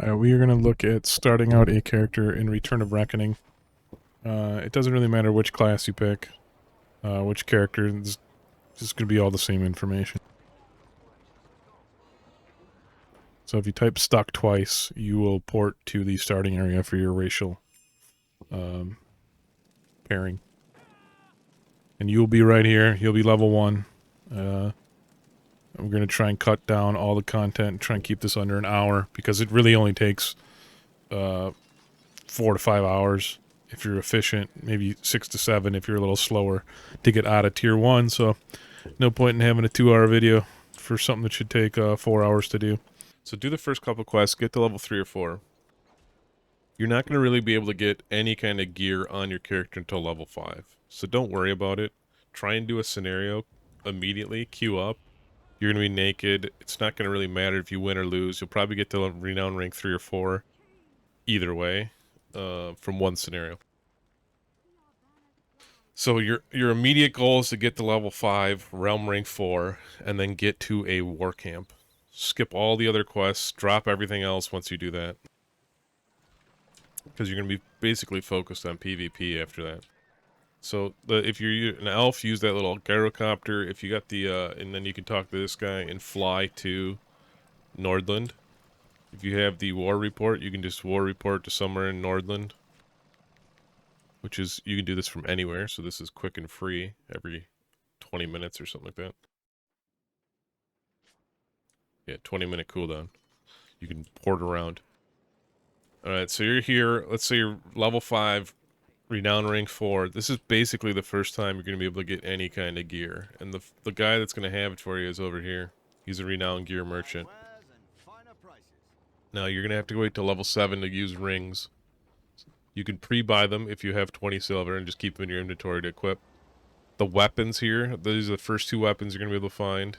We are going to look at starting out a character in Return of Reckoning. It doesn't really matter which class you pick, which character, it's just going to be all the same information. So if you type stuck twice, you will port to the starting area for your racial pairing. And you'll be right here, you'll be level 1. We're going to try and cut down all the content and try and keep this under an hour, because it really only takes 4 to 5 hours if you're efficient, maybe 6 to 7 if you're a little slower to get out of tier 1. So no point in having a 2-hour video for something that should take 4 hours to do. So do the first couple quests, get to level 3 or 4. You're not going to really be able to get any kind of gear on your character until level 5. So don't worry about it. Try and do a scenario immediately, queue up. You're going to be naked. It's not going to really matter if you win or lose. You'll probably get to renown rank 3 or 4 either way from one scenario. So your immediate goal is to get to level 5, realm rank 4, and then get to a war camp. Skip all the other quests, drop everything else once you do that. Because you're going to be basically focused on PvP after that. So if you're an elf, use that little gyrocopter. If you got the, and then you can talk to this guy and fly to Nordland. If you have the war report, you can just war report to somewhere in Nordland. Which is, you can do this from anywhere, so this is quick and free every 20 minutes or something like that. Yeah, 20-minute cooldown. You can port around. Alright, so you're here, let's say you're level 5, renown rank 4. This is basically the first time you're going to be able to get any kind of gear. And the guy that's going to have it for you is over here. He's a renowned gear merchant. Now you're going to have to wait till level 7 to use rings. You can pre-buy them if you have 20 silver and just keep them in your inventory to equip. The weapons here, these are the first 2 weapons you're going to be able to find.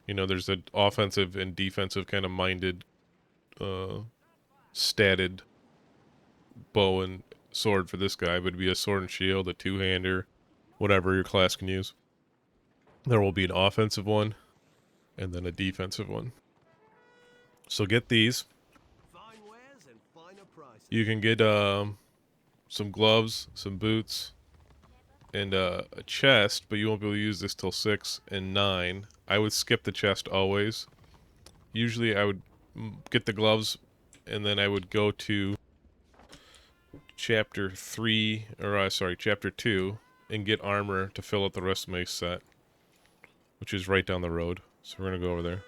You know, there's an offensive and defensive kind of minded, statted bow and sword for this guy, but it'd be a sword and shield, a 2-hander, whatever your class can use. There will be an offensive one, and then a defensive one. So get these. You can get some gloves, some boots, and a chest, but you won't be able to use this till 6 and 9. I would skip the chest always. Usually I would get the gloves, and then I would go to chapter 3, or chapter 2, and get armor to fill out the rest of my set, which is right down the road. So we're gonna go over there.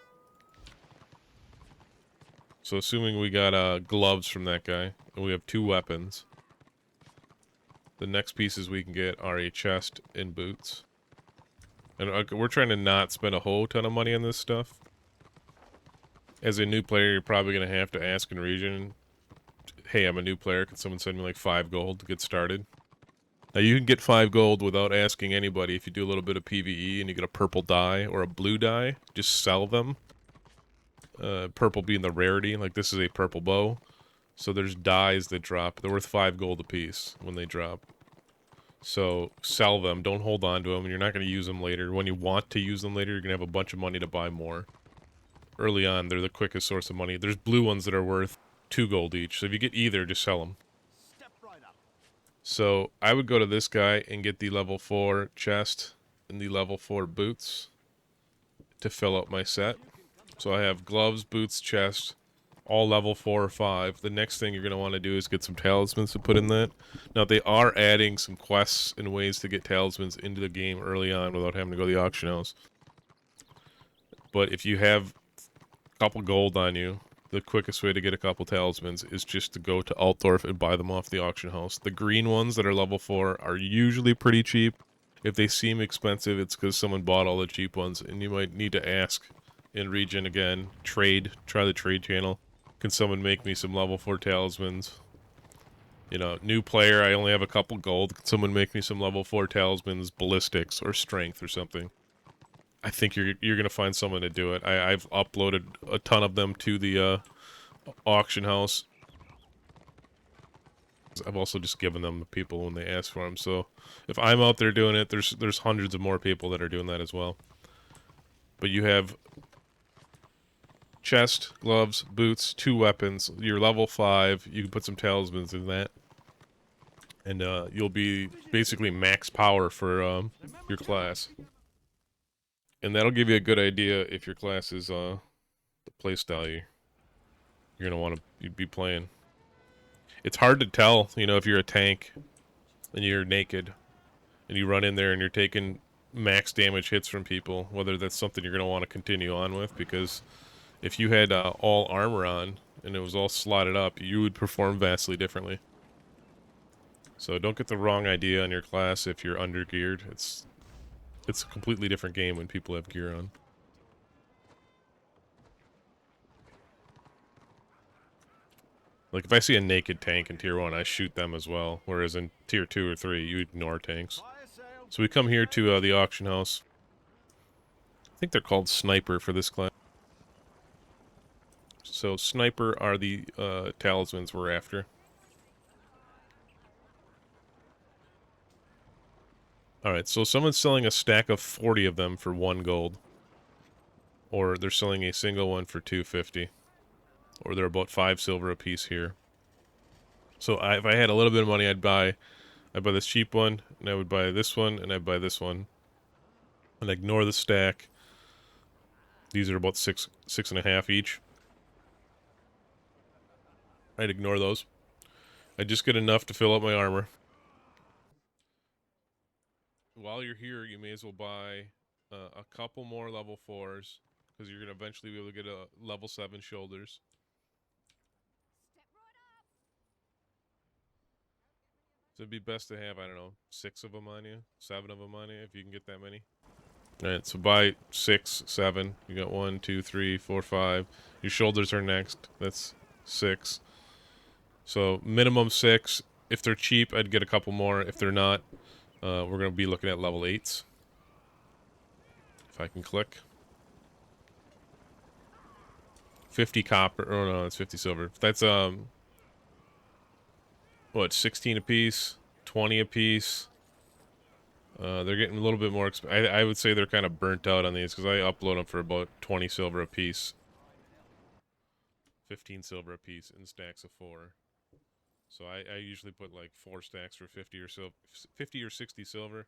So assuming we got gloves from that guy, and we have 2 weapons, the next pieces we can get are a chest and boots. And we're trying to not spend a whole ton of money on this stuff. As a new player, you're probably going to have to ask in region, hey, I'm a new player, can someone send me like 5 gold to get started? Now you can get 5 gold without asking anybody if you do a little bit of PvE and you get a purple dye or a blue dye. Just sell them. Purple being the rarity, like this is a purple bow. So there's dyes that drop. They're worth 5 gold apiece when they drop. So sell them, don't hold on to them, and you're not going to use them later. When you want to use them later, you're going to have a bunch of money to buy more. Early on, they're the quickest source of money. There's blue ones that are worth 2 gold each, so if you get either, just sell them. So I would go to this guy and get the level 4 chest and the level 4 boots to fill out my set. So I have gloves, boots, chest, all level 4 or 5. The next thing you're going to want to do is get some talismans to put in that. Now, they are adding some quests and ways to get talismans into the game early on without having to go to the auction house. But if you have a couple gold on you, the quickest way to get a couple talismans is just to go to Altdorf and buy them off the auction house. The green ones that are level 4 are usually pretty cheap. If they seem expensive, it's because someone bought all the cheap ones, and you might need to ask in region again. Trade. Try the trade channel. Can someone make me some level 4 talismans? You know, new player, I only have a couple gold. Can someone make me some level 4 talismans, ballistics, or strength or something? I think you're gonna find someone to do it. I've uploaded a ton of them to the auction house. I've also just given them to people when they ask for them. So if I'm out there doing it, there's hundreds of more people that are doing that as well. But you have chest, gloves, boots, 2 weapons. You're level 5. You can put some talismans in that. And you'll be basically max power for your class. And that'll give you a good idea if your class is the playstyle you're going to want to be playing. It's hard to tell, you know, if you're a tank and you're naked and you run in there and you're taking max damage hits from people, whether that's something you're going to want to continue on with, because if you had all armor on and it was all slotted up, you would perform vastly differently. So don't get the wrong idea on your class if you're under-geared. It's a completely different game when people have gear on. Like, if I see a naked tank in Tier 1, I shoot them as well. Whereas in Tier 2 or 3, you ignore tanks. So we come here to the auction house. I think they're called Sniper for this class. So Sniper are the talismans we're after. Alright, so someone's selling a stack of 40 of them for 1 gold. Or they're selling a single one for 250. Or they're about 5 silver a piece here. So if I had a little bit of money, I'd buy this cheap one, and I would buy this one, and I'd buy this one. And ignore the stack. These are about six and a half each. I'd ignore those. I'd just get enough to fill up my armor. While you're here, you may as well buy a couple more level 4s, because you're going to eventually be able to get a level 7 shoulders. So it'd be best to have, I don't know, 6 of them on you, 7 of them on you, if you can get that many. Alright, so buy 6, 7. You got 1, 2, 3, 4, 5. Your shoulders are next. That's 6. So minimum 6. If they're cheap, I'd get a couple more. If they're not, we're going to be looking at level 8s. If I can click. 50 copper. Oh no, it's 50 silver. That's, what, 16 a piece? 20 a piece? They're getting a little bit more I would say they're kind of burnt out on these, because I upload them for about 20 silver a piece. 15 silver a piece in stacks of 4. So I usually put like 4 stacks for 50 or 60 silver,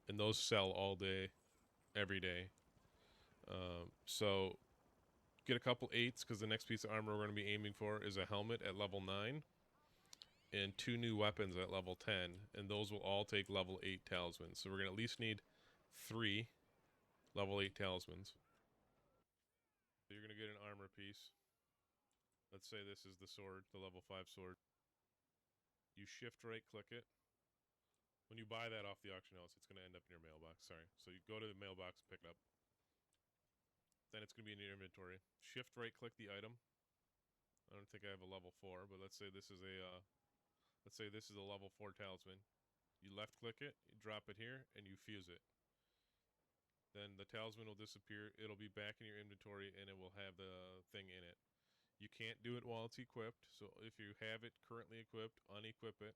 and those sell all day, every day. So get a couple 8s, because the next piece of armor we're going to be aiming for is a helmet at level 9, and 2 new weapons at level 10, and those will all take level 8 talismans. So we're going to at least need 3 level 8 talismans. So you're going to get an armor piece. Let's say this is the sword, the level 5 sword. You shift right click it. When you buy that off the auction house, it's going to end up in your mailbox. Sorry. So you go to the mailbox, pick it up. Then it's going to be in your inventory. Shift right click the item. I don't think I have a level 4, but let's say this is a level 4 talisman. You left click it, you drop it here, and you fuse it. Then the talisman will disappear. It'll be back in your inventory, and it will have the thing in it. You can't do it while it's equipped, so if you have it currently equipped, unequip it,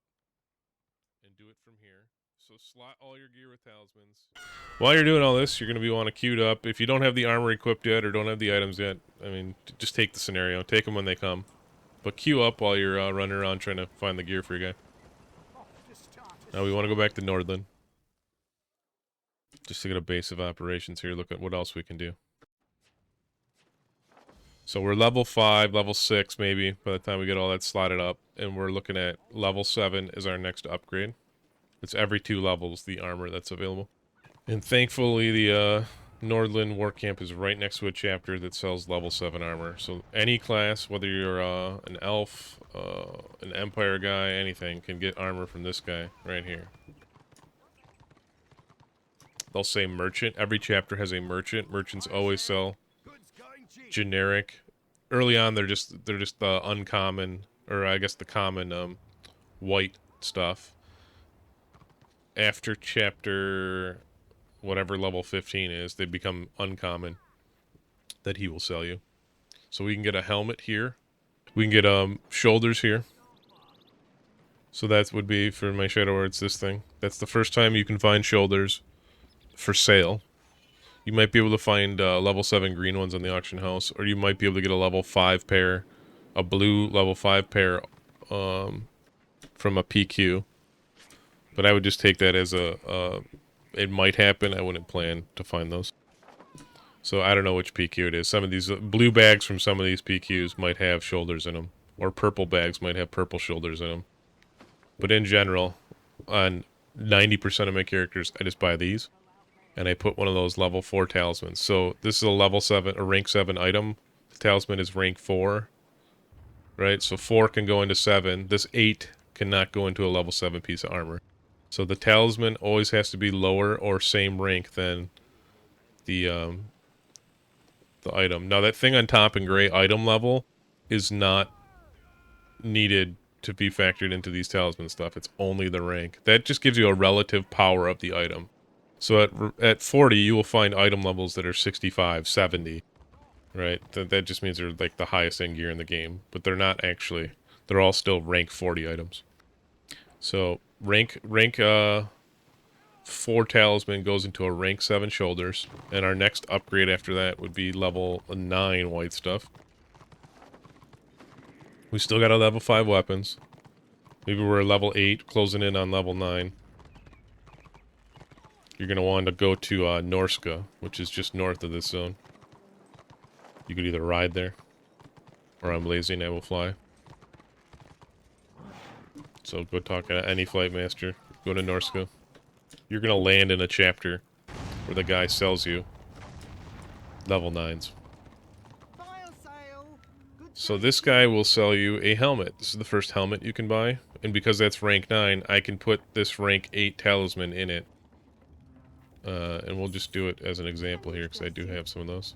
and do it from here. So slot all your gear with talismans. While you're doing all this, you're going to be want to queued up. If you don't have the armor equipped yet, or don't have the items yet, I mean, just take the scenario. Take them when they come. But queue up while you're running around trying to find the gear for your guy. Now we want to go back to Nordland. Just to get a base of operations here, look at what else we can do. So we're level 5, level 6 maybe, by the time we get all that slotted up. And we're looking at level 7 is our next upgrade. It's every 2 levels, the armor that's available. And thankfully, the Nordland War Camp is right next to a chapter that sells level 7 armor. So any class, whether you're an elf, an empire guy, anything, can get armor from this guy right here. They'll say merchant. Every chapter has a merchant. Merchants always sell generic. Early on, they're just the uncommon, or I guess the common white stuff. After chapter whatever level 15 is, they become uncommon that he will sell you. So we can get a helmet here. We can get shoulders here. So that would be for my Shadow Words, this thing. That's the first time you can find shoulders for sale. You might be able to find level 7 green ones on the auction house, or you might be able to get a level 5 pair, a blue level 5 pair from a PQ. But I would just take that as it might happen. I wouldn't plan to find those. So I don't know which PQ it is. Some of these blue bags from some of these PQs might have shoulders in them. Or purple bags might have purple shoulders in them. But in general, on 90% of my characters, I just buy these. And I put one of those level 4 talismans. So this is a level 7, a rank 7 item. The talisman is rank 4. Right? So 4 can go into 7. This 8 cannot go into a level 7 piece of armor. So the talisman always has to be lower or same rank than the item. Now that thing on top in gray, item level, is not needed to be factored into these talisman stuff. It's only the rank. That just gives you a relative power of the item. So at 40, you will find item levels that are 65, 70, right? That just means they're like the highest end gear in the game, but they're not actually. They're all still rank 40 items. So rank 4 talisman goes into a rank 7 shoulders, and our next upgrade after that would be level 9 white stuff. We still got a level 5 weapons. Maybe we're level 8, closing in on level 9. You're going to want to go to Norska, which is just north of this zone. You could either ride there, or I'm lazy and I will fly. So go talk to any flight master. Go to Norska. You're going to land in a chapter where the guy sells you level 9s. So this guy will sell you a helmet. This is the first helmet you can buy. And because that's rank 9, I can put this rank 8 talisman in it. And we'll just do it as an example here, because I do have some of those.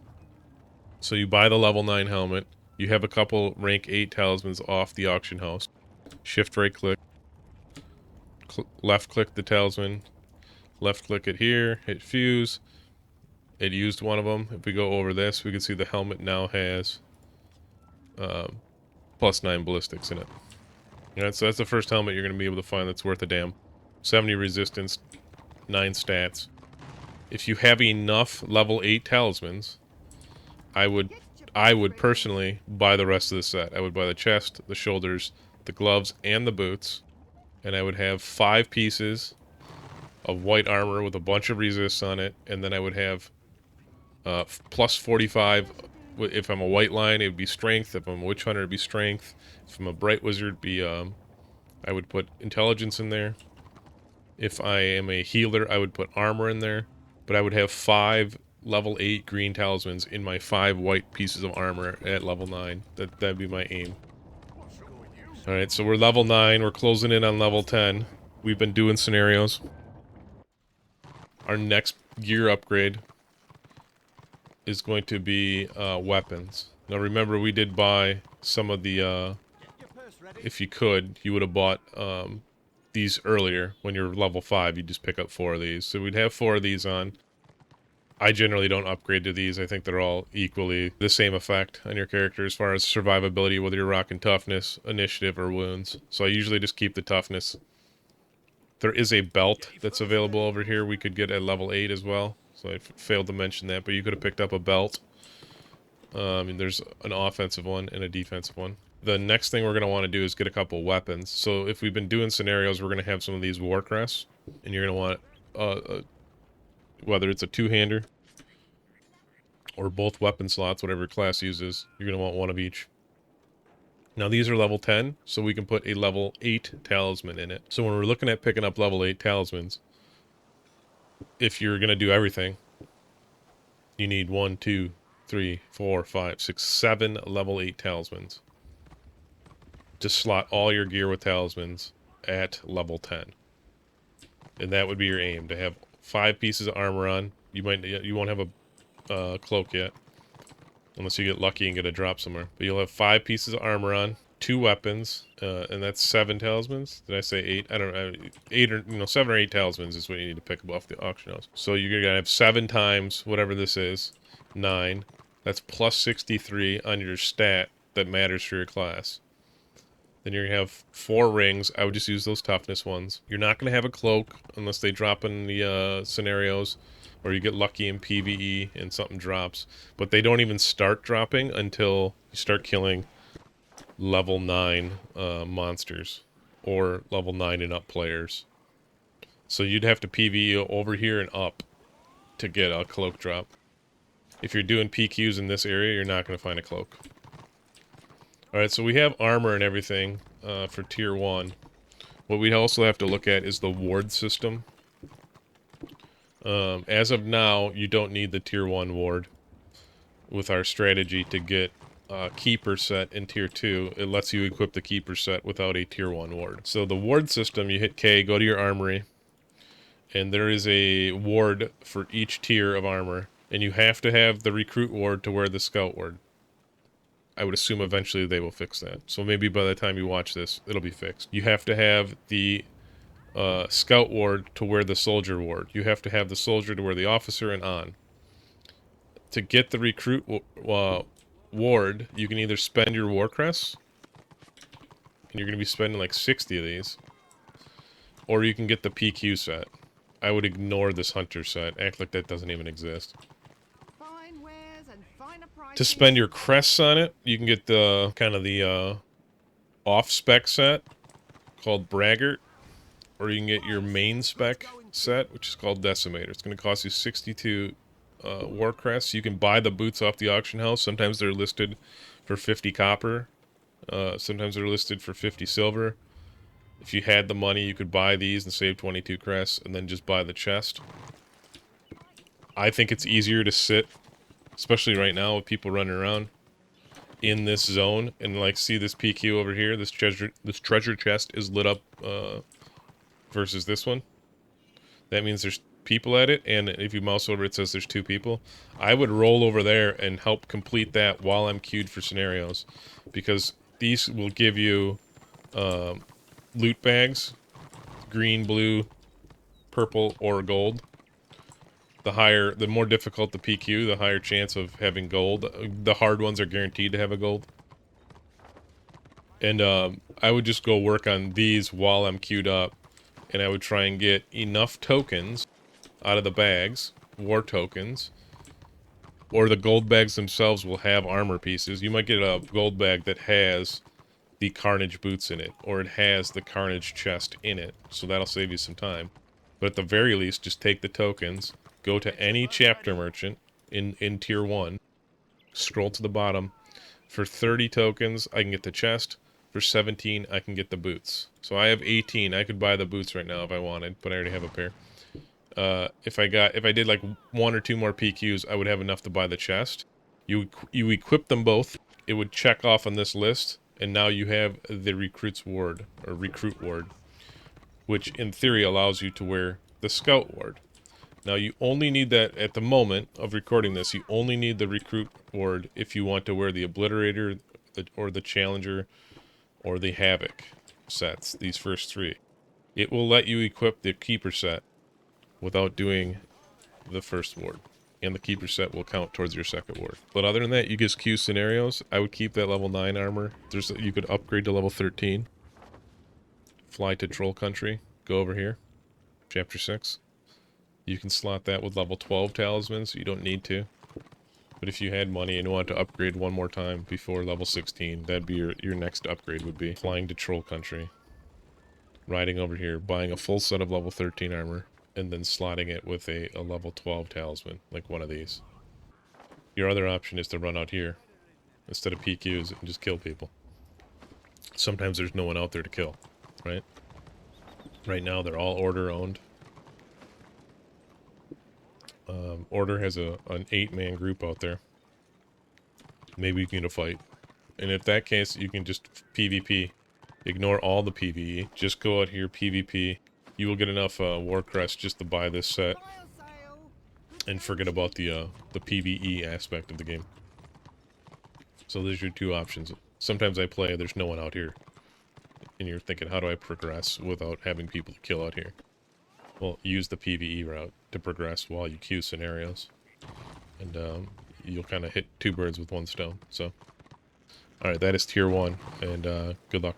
So you buy the level 9 helmet. You have a couple rank 8 talismans off the auction house. Shift right click. Left click the talisman. Left click it here. Hit fuse. It used one of them. If we go over this, we can see the helmet now has plus 9 ballistics in it. Alright, so that's the first helmet you're going to be able to find that's worth a damn. 70 resistance, 9 stats. If you have enough level 8 talismans, I would personally buy the rest of the set. I would buy the chest, the shoulders, the gloves, and the boots. And I would have 5 pieces of white armor with a bunch of resists on it. And then I would have plus 45. If I'm a white lion, it would be strength. If I'm a witch hunter, it would be strength. If I'm a bright wizard, it'd be I would put intelligence in there. If I am a healer, I would put armor in there. But I would have 5 level 8 green talismans in my 5 white pieces of armor at level 9. That'd be my aim. Alright, so we're level 9. We're closing in on level 10. We've been doing scenarios. Our next gear upgrade is going to be weapons. Now remember, we did buy some of the... if you could, you would have bought these earlier. When you're level 5, you just pick up 4 of these. So we'd have 4 of these on. I generally don't upgrade to these. I think they're all equally the same effect on your character as far as survivability, whether you're rocking toughness, initiative, or wounds. So I usually just keep the toughness. There is a belt that's available over here we could get at level 8 as well. So I failed to mention that, but you could have picked up a belt. And there's an offensive one and a defensive one. The next thing we're going to want to do is get a couple weapons. So if we've been doing scenarios, we're going to have some of these war crests. And you're going to want, whether it's a two-hander or both weapon slots, whatever class uses, you're going to want one of each. Now these are level 10, so we can put a level 8 talisman in it. So when we're looking at picking up level 8 talismans, if you're going to do everything, you need 1, 2, 3, 4, 5, 6, 7 level 8 talismans. Just slot all your gear with talismans at level 10. And that would be your aim, to have 5 pieces of armor on. You won't have a cloak yet, unless you get lucky and get a drop somewhere. But you'll have 5 pieces of armor on, 2 weapons, and that's 7 talismans. Did I say 8? I don't know. 8 or 7 or 8 talismans is what you need to pick up off the auction house. So you're gonna have 7 times whatever this is, 9. That's plus 63 on your stat that matters for your class. Then you're going to have 4 rings. I would just use those toughness ones. You're not going to have a cloak unless they drop in the scenarios. or you get lucky in PvE and something drops. But they don't even start dropping until you start killing level 9 monsters or level 9 and up players. So you'd have to PvE over here and up to get a cloak drop. If you're doing PQs in this area, you're not going to find a cloak. Alright, so we have armor and everything for tier 1. What we also have to look at is the ward system. As of now, you don't need the tier 1 ward with our strategy to get keeper set in tier 2. It lets you equip the keeper set without a tier 1 ward. So the ward system, you hit K, go to your armory, and there is a ward for each tier of armor. And you have to have the recruit ward to wear the scout ward. I would assume eventually they will fix that. So maybe by the time you watch this, it'll be fixed. You have to have the scout ward to wear the soldier ward. You have to have the soldier to wear the officer and on. To get the recruit ward, you can either spend your war crests, and you're going to be spending like 60 of these, or you can get the PQ set. I would ignore this hunter set, act like that doesn't even exist. To spend your crests on it, you can get the kind of the off-spec set called Braggart, or you can get your main spec set, which is called Decimator. It's going to cost you 62 war crests. You can buy the boots off the auction house. Sometimes they're listed for 50 copper. Sometimes they're listed for 50 silver. If you had the money, you could buy these and save 22 crests, and then just buy the chest. I think it's easier to sit, especially right now with people running around in this zone, and like see this PQ over here. This treasure chest is lit up versus this one. That means there's people at it, and if you mouse over it says there's 2 people. I would roll over there and help complete that while I'm queued for scenarios, because these will give you loot bags, green, blue, purple, or gold. The more difficult the PQ, the higher chance of having gold. The hard ones are guaranteed to have a gold. And I would just go work on these while I'm queued up, and I would try and get enough tokens out of the bags, war tokens, or the gold bags themselves will have armor pieces. You might get a gold bag that has the Carnage boots in it, or it has the Carnage chest in it, so that'll save you some time. But at the very least, just take the tokens, go to any chapter merchant in tier 1, scroll to the bottom. For 30 tokens, I can get the chest. For 17, I can get the boots. So I have 18. I could buy the boots right now if I wanted, but I already have a pair. If I did like 1 or 2 more PQs, I would have enough to buy the chest. You equip them both. It would check off on this list, and now you have the recruit's ward, or recruit ward, which in theory allows you to wear the scout ward. Now you only need that at the moment of recording this. You only need the recruit ward if you want to wear the obliterator, or the challenger, or the havoc sets. These first 3. It will let you equip the keeper set without doing the first ward, and the keeper set will count towards your second ward. But other than that, you just queue scenarios. I would keep that level 9 armor. You could upgrade to level 13. Fly to Troll Country. Go over here. Chapter 6. You can slot that with level 12 talismans. You don't need to. But if you had money and wanted to upgrade one more time before level 16, that'd be your next upgrade would be flying to Troll Country. Riding over here, buying a full set of level 13 armor, and then slotting it with a level 12 talisman, like one of these. Your other option is to run out here, instead of PQs, and just kill people. Sometimes there's no one out there to kill, right? Right now, they're all Order owned. Order has an 8-man group out there. Maybe you can get a fight. And if that case, you can just PvP. Ignore all the PvE. Just go out here, PvP. You will get enough war crests just to buy this set. And forget about the PvE aspect of the game. So there's your 2 options. Sometimes I play, there's no one out here. And you're thinking, how do I progress without having people to kill out here? Well, use the PvE route to progress while you queue scenarios. And you'll kind of hit 2 birds with 1 stone. So, alright, that is tier 1, and good luck.